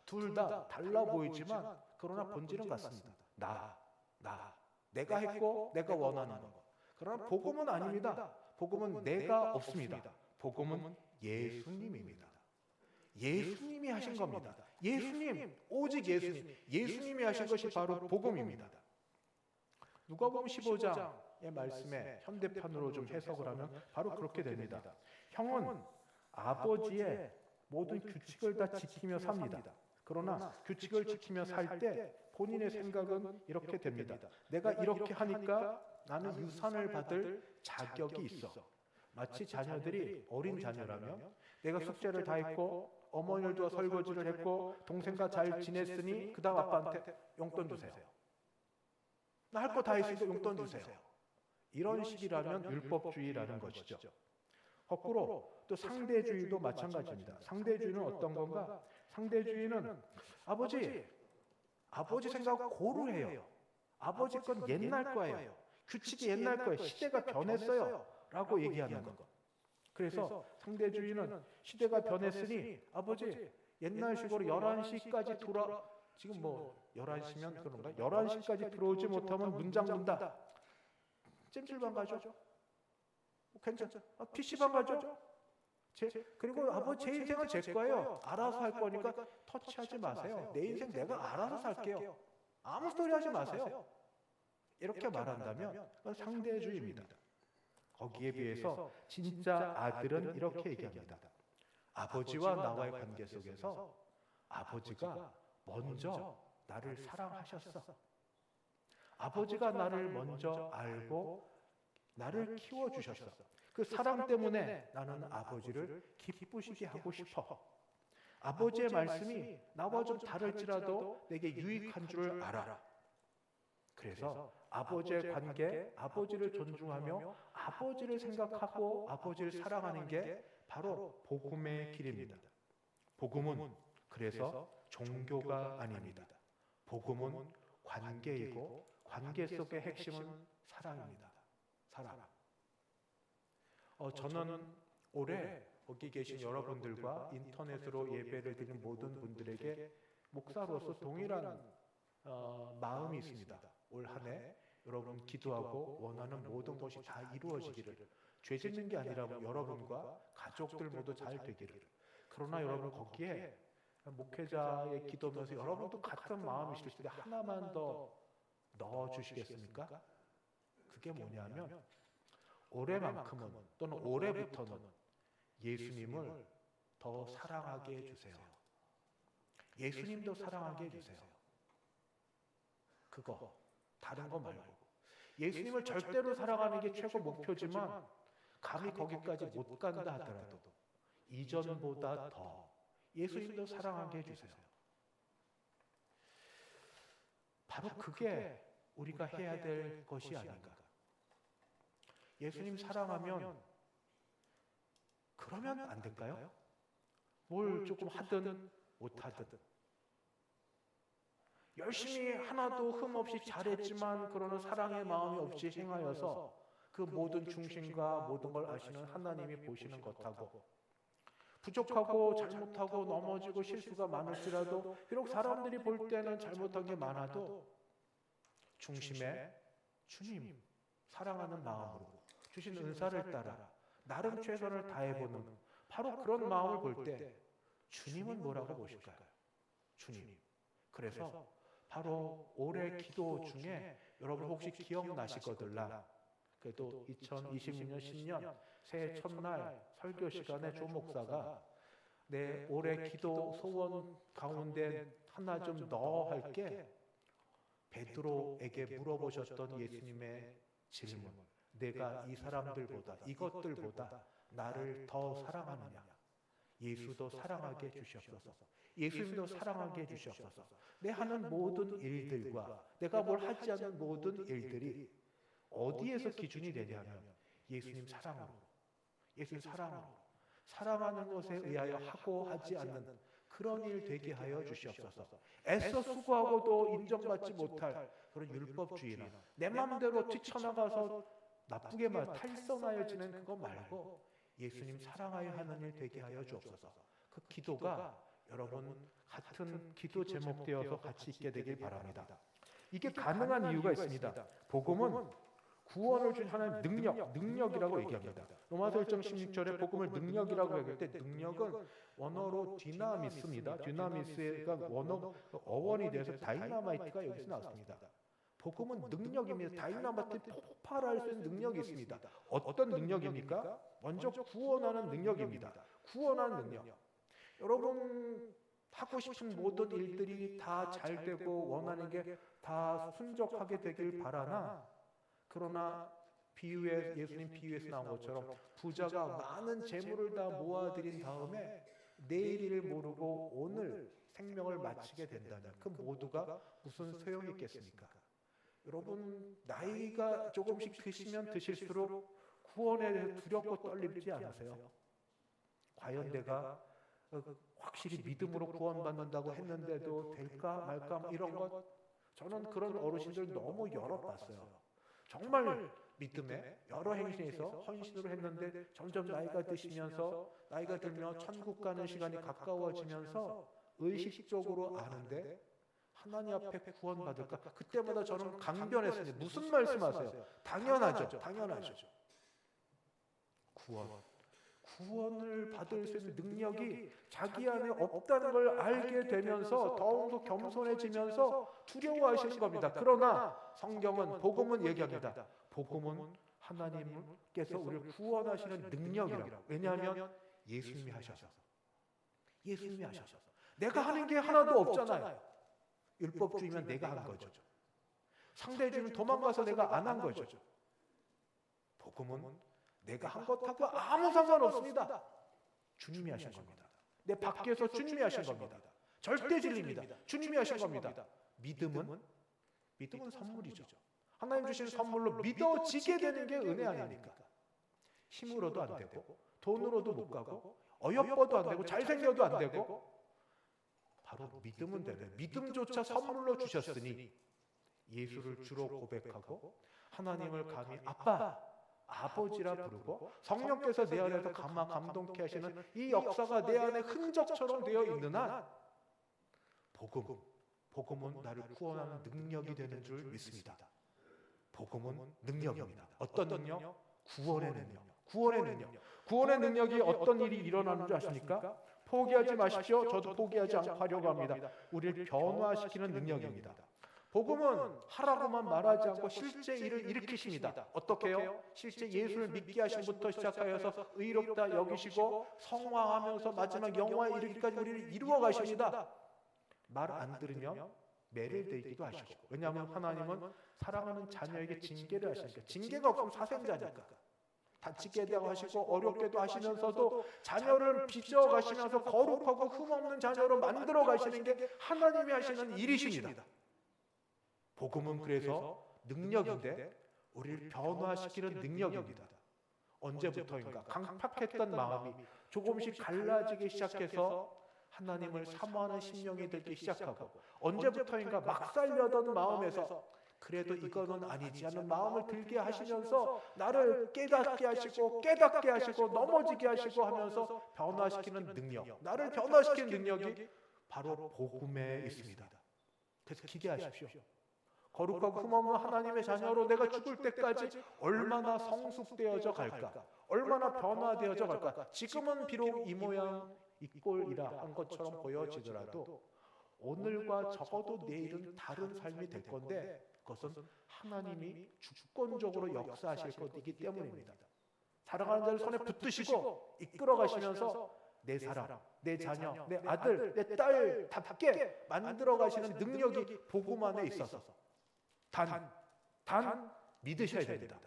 둘 다 달라 보이지만 그러나 본질은 같습니다. 나. 내가 했고 내가 원하는 거. 그러나 복음은 아닙니다. 복음은 내가 없습니다. 복음은 예수님입니다. 예수님이 하신 겁니다. 예수님, 오직 예수님. 예수님이 하신 것이 바로 복음입니다. 누가복음 15장의 말씀에 현대판으로 좀 해석을 하면 바로 그렇게 됩니다. 형은 아버지의 모든 규칙을 다 지키며 삽니다. 그러나 규칙을 지키며 살 때 본인의 생각은 이렇게 됩니다. 내가 이렇게 하니까 나는 유산을 받을 자격이 있어. 마치 자녀들이 어린 자녀라면 내가 숙제를 다 했고 어머니를 도와 설거지를 했고 동생과 잘 지냈으니 그 다음 아빠한테 용돈 주세요. 나 할 거 다 했으니까 용돈 주세요. 이런 식이라면 율법주의라는 것이죠. 거꾸로 또 상대주의도 마찬가지입니다. 상대주의는 어떤 건가? 상대주의는 아버지 생각 고루해요. 아버지 건 옛날 거예요. 규칙이 옛날 거예요. 시대가 변했어요. 라고 얘기하는 것. 그래서 상대주의는 시대가 변했으니 아버지 옛날식으로 11시까지 지금 뭐 11시면 그런가? 11시까지 들어오지 못하면 문장 문다. 찜질방 가죠? 괜찮죠? PC방 가죠? 그리고 아버지 제 인생은 제 거예요. 알아서 할 거니까 터치하지 마세요. 내 인생 내가 알아서 살게요. 아무 소리 하지 마세요. 이렇게 말한다면 그건 상대주의입니다. 거기에 비해서 진짜 아들은 이렇게 얘기합니다. 아버지와 나와의 관계 속에서 아버지가 먼저 나를 사랑하셨어. 아버지가 나를 먼저 알고 나를 키워주셨어. 그 사랑 때문에 나는 아버지를 기쁘시게 하고 싶어. 아버지의 말씀이 나와 좀 다를지라도 내게 유익한 줄 알아. 그래서 아버지의 관계, 아버지를 존중하며 아버지를 생각하고 아버지를 사랑하는 게 바로 복음의 길입니다. 복음은 그래서 종교가 아닙니다. 복음은 관계이고 관계 속의 핵심은 사랑입니다. 사랑. 저는 올해 거기 계신 여러분들과 인터넷으로 예배를 드리는 모든 분들에게 목사로서 동일한 마음이 있습니다. 올 한 해 여러분 기도하고 원하는 모든 것이 다 이루어지기를, 죄 짓는 게 아니라 여러분과 가족들 모두 잘 되기를. 그러나 여러분 거기에 목회자의 기도면서 여러분도 같은 마음이실 텐데 하나만 더 넣어주시겠습니까? 그게 뭐냐면 올해만큼은 또는 올해부터는 예수님을 더 사랑하게 해주세요. 예수님도 사랑하게 해주세요. 그거 다른 거 말고 예수님을 절대로 사랑하는 게 최고 목표지만 감히 거기까지 못 간다 하더라도 이전보다 더 예수님도 사랑하게 해주세요. 바로 그게 우리가 해야 될 것이 아닌가. 예수님 사랑하면 그러면 안 될까요? 뭘 조금 하든 못하든 열심히 하나도 흠없이 잘했지만 그러나 사랑의 마음이 없이 행하여서 그 모든 중심과 모든 걸 아시는 하나님이 보시는 것하고 부족하고 잘못하고 넘어지고 실수가 많을지라도 비록 사람들이 볼 때는 잘못한 게 많아도 중심에 주님 사랑하는 마음으로 주신 은사를 따라 나름 최선을 다해보는 바로 그런 마음을 볼 때 주님은 뭐라고 보실까요? 주님. 그래서 바로 올해 기도 중에 여러분 혹시 기억나시거들라 그래도 2026년 신년 새해 첫날 설교 시간에 조 목사가 내 올해 기도 소원 가운데 하나 좀 넣어 할게 베드로에게 물어보셨던 예수님의 질문, 내가 이 사람들보다 이것들보다 나를 더 사랑하느냐? 예수도 사랑하게 해주시옵소서. 예수님도 사랑하게 해주시옵소서. 내 하는 모든 일들과 내가 뭘 하지 않는 모든 일들이 어디에서 기준이 되냐면 예수님 사랑으로, 예수님 사랑으로, 사랑하는 것에 의하여 하고 하지 않는 그런 일 되게 하여 주시옵소서. 애써 수고하고도 인정받지 못할 그런 율법주의나 내 마음대로 뛰쳐나가서 나쁘게만 탈선하여 지는 그거 말고 예수님 사랑하여 하는 일 되게 하여 주옵소서. 그 기도가 여러분 같은 기도 제목 되어서 같이 있게 되길 바랍니다. 이게 가능한 이유가 있습니다. 복음은 구원을 준 하나님 능력이라고 얘기합니다. 로마서 1장 16절에 복음을 능력이라고 얘기할 때 능력은 원어로 디나미스입니다. 디나미스가 원어 어원이 돼서 다이나마이트가 여기서 나왔습니다. 복음은 능력입니다. 다이나마이트 폭발할 수 있는 능력이 있습니다. 어떤 능력입니까? 먼저 구원하는 능력입니다. 구원하는 능력. 여러분 하고 싶은 모든 일들이 다 잘 되고 원하는 게 다 순적하게 되길 바라나 그러나 비유에 예수님 비유에서 나온 것처럼 부자가 많은 재물을 다 모아들인 다음에 내일을 모르고 오늘 생명을 마치게 된다면 그 모두가 무슨 소용이 있겠습니까? 여러분 나이가 조금씩 드시면 드실수록 구원에 대해 두렵고 떨리지 않으세요? 과연 내가 확실히 믿음으로 구원받는다고 했는데도 될까 말까 이런 것 저는 그런 어르신들 너무 여러 봤어요. 정말 믿음에 여러 행신에서 헌신으로 했는데 점점 나이가 드시면서 나이가 들면 천국 가는 시간이 가까워지면서 의식적으로 아는데 하나님 앞에 구원받을까? 그때마다 저는 강변했습니다. 무슨 말씀하세요? 당연하죠. 당연하죠. 구원을 받을 수 있는 능력이 자기 안에 없다는 걸 알게 되면서 더욱더 겸손해지면서 두려워하시는 겁니다. 그러나 성경은 복음은 얘기합니다. 복음은 하나님께서 우리를 구원하시는 능력이라고. 왜냐하면 예수님이 하셔서. 예수님이 하셔서. 내가 하는 게 하나도 없잖아요. 율법주의면 내가 한 거죠. 상대주의면 도망가서 내가 안 한 거죠. 복음은 내가 한 것하고 아무 상관없습니다. 주님이 하신 겁니다. 내 밖에서 주님이 하신 겁니다. 절대 진리입니다. 주님이 하신 겁니다. 믿음은 선물이죠. 하나님 주신 선물로 믿어지게 되는 게 은혜 아닙니까? 힘으로도 안 되고 돈으로도 못 가고 어여뻐도 안 되고 잘생겨도 안 되고 바로 믿으면 되네. 믿음조차 선물로 주셨으니 예수를 주로 고백하고 하나님을 감히 아빠, 아버지라 부르고 성령께서 내 안에서 감동케 하시는 이 역사가 내 안에 흔적처럼 되어 있는 한 복음은 나를 구원하는 능력이 되는 줄 믿습니다. 복음은 능력입니다. 어떤 능력? 구원의 능력. 구원의 능력이 어떤 일이 일어나는 줄 아십니까? 포기하지 마십시오. 저도 포기하지 않고 하려고 합니다. 우리를 변화시키는 능력입니다. 복음은 하라고만 말하지 않고 실제 일을 일으키십니다. 어떻게요? 실제 예수를 믿게 하심부터 시작하여서 의롭다 여기시고 성화하면서 마지막 영화에 이르기까지 우리를 이루어 가십니다. 말 안 들으면 매를 들기도 하시고, 왜냐하면 하나님은 사랑하는 자녀에게 징계를 하시니까. 징계가 없으면 사생자니까 다치게도 하시고 어렵게도 하시면서도 자녀를 빚어가시면서 거룩하고 흠없는 자녀로 만들어 가시는 게 하나님이 하시는 일이십니다. 복음은 그래서 능력인데 우리를 변화시키는 능력입니다. 언제부터인가 강팍했던 마음이 조금씩 갈라지기 시작해서 하나님을 사모하는 심령이 들기 시작하고, 언제부터인가 막 살려던 마음에서 그래도 이거는 아니지 하는 마음을 들게 하시면서 나를 깨닫게 하시고 넘어지게 하시고 하면서 변화시키는 능력, 나를 변화시키는 능력이 바로 복음에 있습니다. 그래서 기대하십시오. 거룩하고 흠없는 하나님의 자녀로 내가 죽을 때까지 얼마나 성숙되어져 갈까, 얼마나 변화되어져 갈까. 지금은 비록 이 모양 이 꼴이라 한 것처럼 보여지더라도 오늘과 적어도 내일은 다른 삶이 될 건데, 그것은 하나님이 주권적으로 역사하실 것이기 때문입니다. 사랑하는 자를 손에 붙드시고 이끌어 가시면서 내 사람, 내 자녀, 내 아들, 내 딸답게 만들어 가시는 능력이 복음 안에 있어서 단 믿으셔야 됩니다.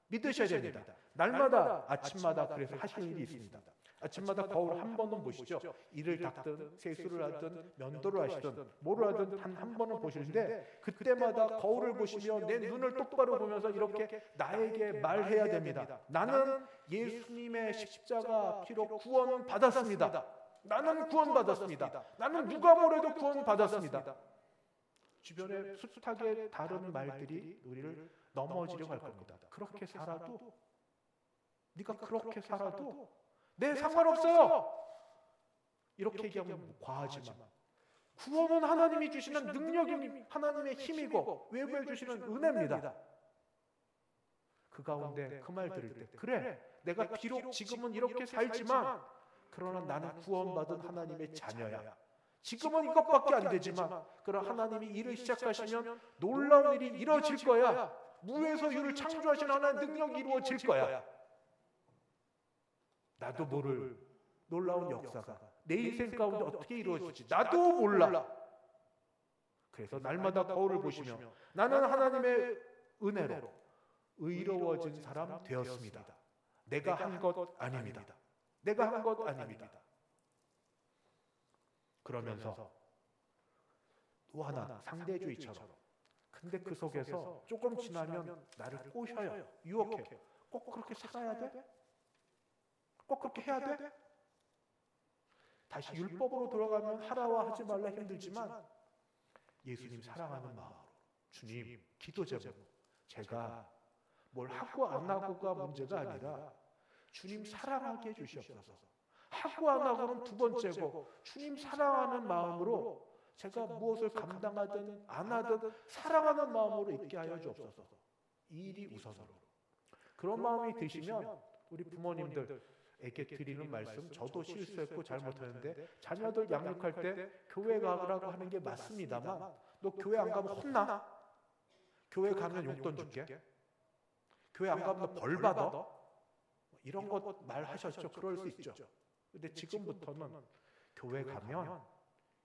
믿으셔야 됩니다. 날마다 아침마다 그래서 하시는 일이 있습니다. 아침마다 거울 한 번은 보시죠. 이를 닦든 세수를 하든 면도를 하시든 뭐를 하든 단 한 번은 보시는데, 그때마다 거울을 보시며 내 눈을 똑바로 보면서 이렇게 나에게 말해야 됩니다. 나는 예수님의 십자가 피로 구원 받았습니다. 나는 구원 받았습니다. 나는 누가 뭐래도 구원 받았습니다. 주변에 숱하게 다른 말들이 우리를 넘어지려고 할 겁니다. 그렇게 살아도, 네가 그렇게 살아도 네, 상관없어요. 이렇게 얘기하면 과하지만 구원은 하나님이 주시는 능력입니다. 하나님의 힘이고 외부에 주시는 은혜입니다. 그 가운데 그 말 들을 때, 그래, 내가 비록 지금은 이렇게 살지만 그러나 나는 구원받은 하나님의 자녀야. 지금은 이것밖에 안 되지만 그러나 하나님이 일을 시작하시면 놀라운 일이 이루어질 거야. 무에서 유를 창조하신 하나님의 능력이 이루어질 거야. 나도 모를 놀라운 역사가 내 인생 가운데 어떻게 이루어질지 나도 몰라. 그래서 날마다 거울을 보시며 나는 하나님의 은혜로 의로워진 사람 되었습니다. 내가 한 것 아닙니다. 내가 한 것 아닙니다. 그러면서 또 하나 상대주의처럼, 근데 그 속에서 조금 지나면 나를 꼬셔요. 유혹해요. 꼭 그렇게 살아야 돼? 꼭 그렇게 해야 돼? 다시 율법으로 돌아가면 하라와 하지 말라 힘들지만 예수님 사랑하는 마음으로, 주님 기도 제목, 제가 뭘 하고 안 하고가 문제가 아니라 주님 사랑하게 해주시옵소서. 하고 안 하고는 두 번째고, 주님 사랑하는 마음으로 제가 무엇을 감당하든 안 하든 사랑하는 마음으로 있게 하여 주옵소서. 이 일이 우선으로. 그런 마음이 드시면 우리 부모님들에게 드리는 말씀, 저도 실수했고 잘못했는데 자녀들 양육할 때 교회 가라고 하는 게 맞습니다만, 너 교회 안 가면 혼나? 교회 가면 용돈 줄게? 교회 안 가면 너 벌 받아? 이런 것 말하셨죠. 그럴 수 있죠. 근데 지금부터는 교회 가면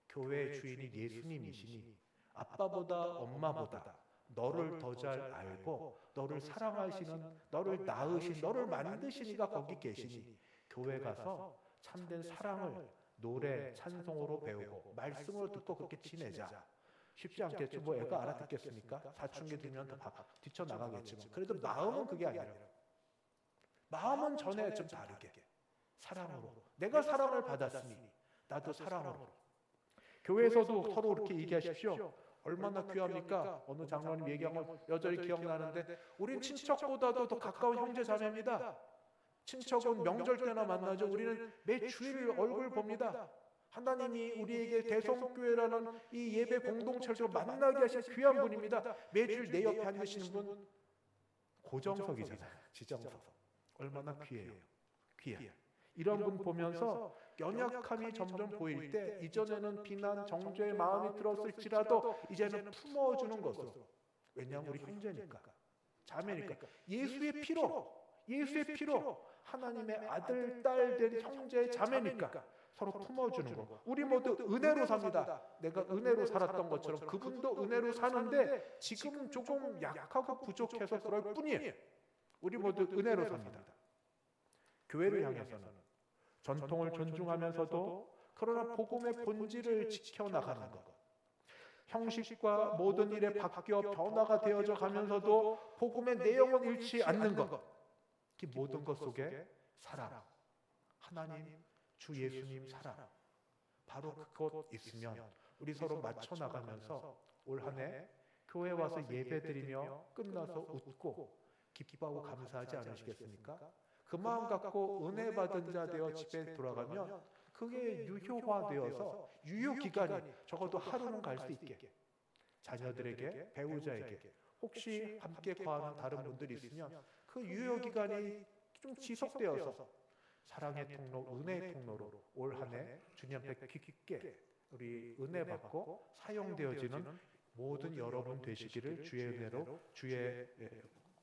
교회의 주인이 예수님이시니 아빠보다 엄마보다 너를 더 잘 알고 너를 사랑하시는, 너를 낳으신, 너를 만드신 이가 거기 계시니 교회 가서 참된 사랑을 노래, 찬송으로 배우고 말씀으로 듣고 그렇게 지내자. 쉽지 않겠죠. 뭐 애가 알아듣겠습니까? 사춘기 들면 더 뛰쳐나가겠지만 그래도 마음은 그게 아니라, 마음은 전에 좀 다르게 사랑으로, 내가 사랑을 받았으니 나도 사랑으로 교회에서도 서로 이렇게 얘기하십시오. 얼마나 귀합니까? 어느 장로님 얘기한 건 여전히 기억나는데 우린 친척보다도 더 가까운 형제 자매입니다. 친척은 명절 때나 만나죠. 우리는 매 주일 얼굴 봅니다. 하나님이 우리에게 대성교회라는 이 예배 공동체를 만나게 하신 귀한 분입니다. 매주일 내 옆에 앉으시는 분 고정석이잖아요. 지정석. 얼마나 귀해요. 귀해. 이런 분 보면서 연약함이 점점 보일 때 이전에는 비난, 정죄의 마음이 들었을지라도 이제는 품어주는 것으로, 왜냐하면 우리 형제니까, 자매니까, 예수의 피로 하나님의 아들, 딸 된 형제, 자매니까 서로 품어주는 거. 우리 모두 은혜로 삽니다. 내가 은혜로 살았던 것처럼 그분도 은혜로 사는데 지금 조금 약하고 부족해서 그럴 뿐이에요. 우리 모두 은혜로 삽니다. 교회를 향해서는 전통을 존중하면서도 그러나 복음의 본질을 지켜나가는 것, 형식과 모든 일에 바뀌어 변화가 되어져 가면서도 복음의 내용은 잃지 않는 것, 이 모든 것 속에 사랑, 하나님, 주 예수님 사랑, 바로 그것 있으면 우리 서로 맞춰 나가면서 올 한 해 교회 와서 예배드리며 끝나서 웃고 기뻐하고 감사하지 않으시겠습니까? 그 마음 갖고 은혜 받은 자 되어 집에 돌아가면 그게 유효화되어서 유효기간이 적어도 하루는 갈 수 있게, 자녀들에게, 배우자에게, 혹시 함께 거하는 다른 분들이 있으면 그 유효기간이 좀 지속되어서 사랑의 통로, 은혜의 통로로 올 한 해 주님 앞에 깊게 우리 은혜 받고 사용되어지는 모든 여러분 되시기를 주의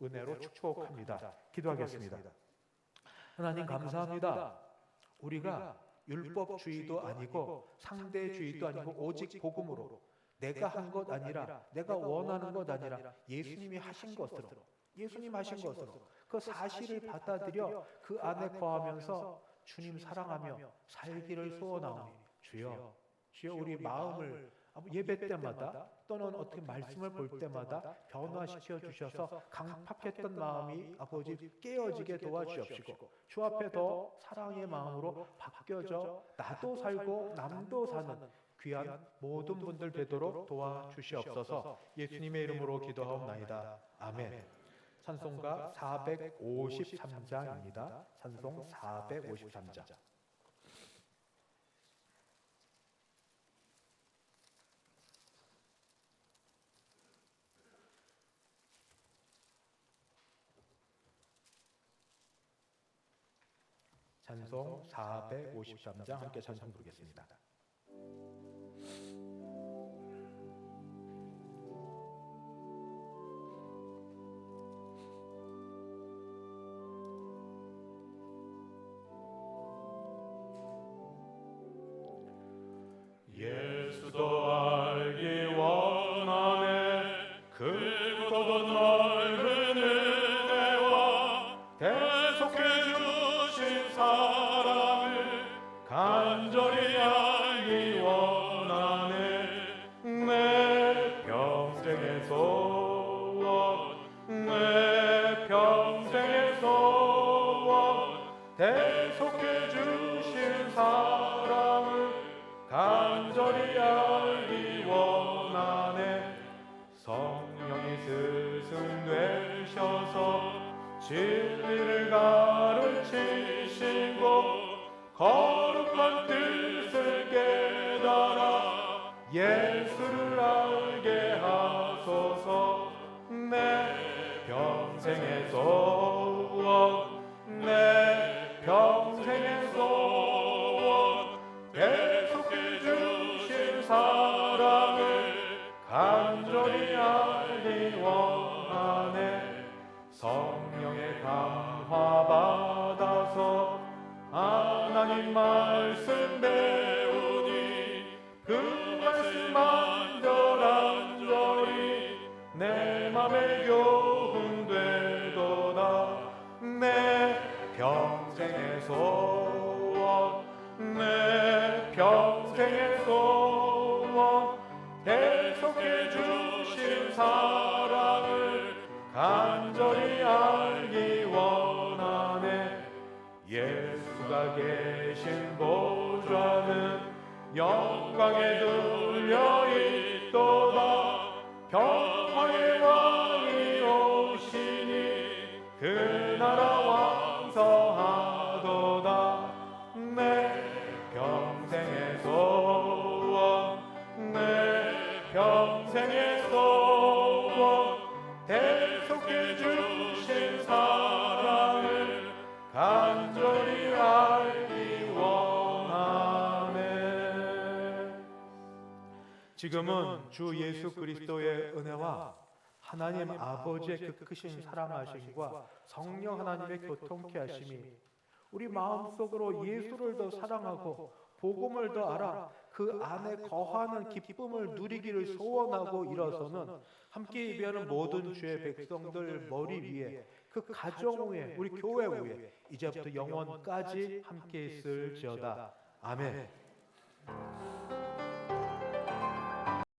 은혜로 축복합니다. 기도하겠습니다. 하나님 감사합니다. 우리가 율법주의도 아니고 상대주의도 아니고 오직 복음으로 내가 한 것 아니라 내가 원하는 것 아니라 예수님이 하신 것으로, 예수님 하신 것으로 그 사실을 받아들여 그 안에 거하면서 주님 사랑하며 살기를 소원하오니 주여 우리 마음을 예배 때마다 또는 어떻게 말씀을 볼 때마다 변화시켜 주셔서 강팍했던 마음이 아버지 깨어지게 도와주옵시고 주 앞에 더 사랑의 마음으로 바뀌어져 나도 살고 남도 사는 귀한 모든 분들 되도록 도와주시옵소서. 예수님의 이름으로 기도하옵나이다. 아멘. 찬송가 453장입니다. 찬송 453장. 찬송 453장 함께 찬송 부르겠습니다. 예수도 알기 원하네 크고도 넓은 은혜와 대속해 주신 사랑을 간절히 알기 원하네 내 평생의 소원 내 평생의 소원 대속해 주신 사랑을 간절히 알기 원하네 성령이 스승되셔서 진리를 가르치시고 거룩한 뜻을 깨달아 예수를 알게 하소서 내 평생의 소원 내 평생의 소원 대속해 주신 사랑을 간절히 알기 원하네 성령의 감화 받아서 하나님 말씀 배우니 그 말씀 안절안절히 내 맘에 교훈되도다 내 평생의 소원 내 평생의 소원 대속해 주신 사랑을 간절히 알기 원하네 예수가 계신 보좌는 영광에 들려있도다. 평화의 왕이 오시니 그 나라 왕성하도다. 내 평생의 소원, 내 평생의 소원, 대속해 주신 사랑을 간절히 알기 원하네. 지금은 주 예수 그리스도의 은혜와 하나님 아버지의 그 크신 사랑하심과 성령 하나님의 교통케 하심이 우리 마음속으로 예수를 더 사랑하고 복음을 더 알아 그 안에 거하는 기쁨을 누리기를 소원하고 일어서는 함께 예배하는 모든 주의 백성들 머리 위에 그 가정 위에 우리 교회 위에 이제부터 영원까지 함께 있을지어다. 아멘.